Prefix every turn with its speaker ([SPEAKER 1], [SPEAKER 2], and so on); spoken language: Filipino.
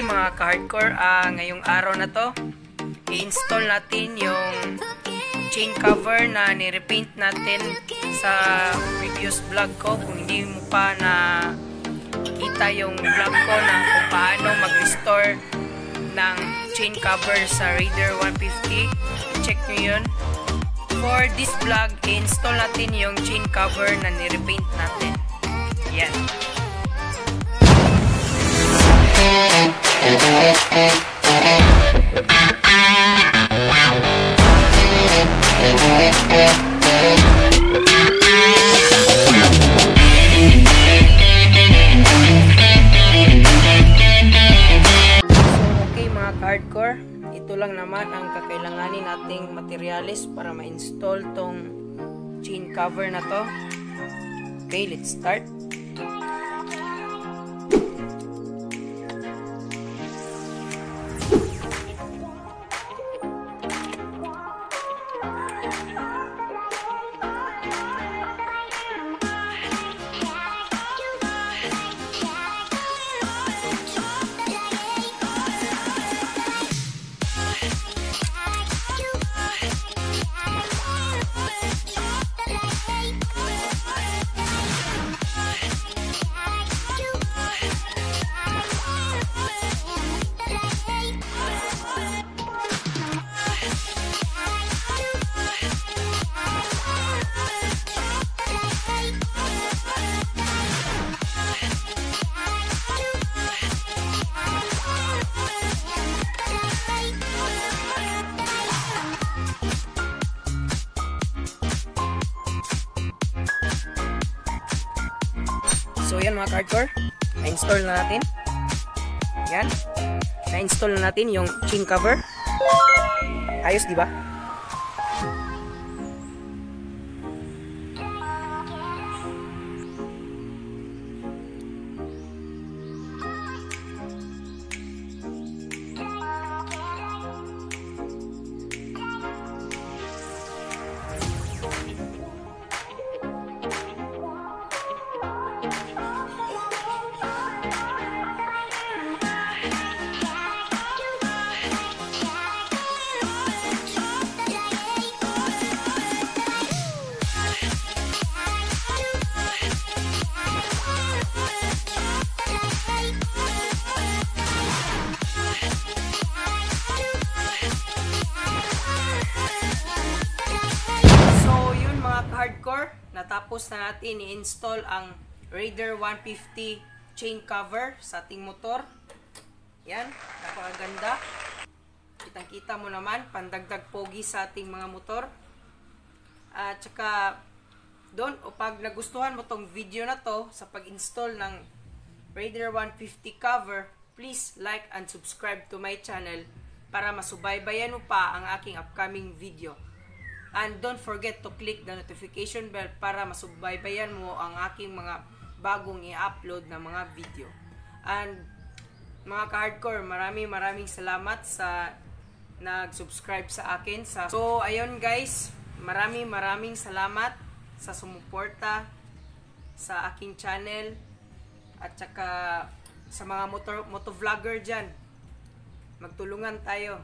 [SPEAKER 1] Okay mga ka-hardcore, ngayong araw na to, i-install natin yung chain cover na ni-repaint natin sa previous vlog ko. Kung hindi mo pa na kita yung vlog ko na kung paano mag-restore ng chain cover sa Raider 150, check nyo yun. For this vlog, i-install natin yung chain cover na ni-repaint natin. Yan. Okay mga ka-hardcore, ito lang naman ang kakailanganin nating materyales para ma-install tong chain cover na to. Okay, let's start. So yan mga ka-hardcore, na-install na natin. Yan, na-install na natin yung chain cover. Ayos, di ba? Hardcore, natapos na natin i-install ang Raider 150 chain cover sa ating motor. Yan, napakaganda. Kitang-kita mo naman, pandagdag pogi sa ating mga motor. At saka doon, o pag nagustuhan mo tong video na to sa pag-install ng Raider 150 cover, please like and subscribe to my channel para masubaybayan mo pa ang aking upcoming video. And don't forget to click the notification bell para masubaybayan mo ang aking mga bagong i-upload na mga video. And mga ka-hardcore, maraming salamat sa nag-subscribe sa akin. So ayun guys, maraming salamat sa sumuporta sa aking channel at saka sa mga motovlogger dyan. Magtulungan tayo.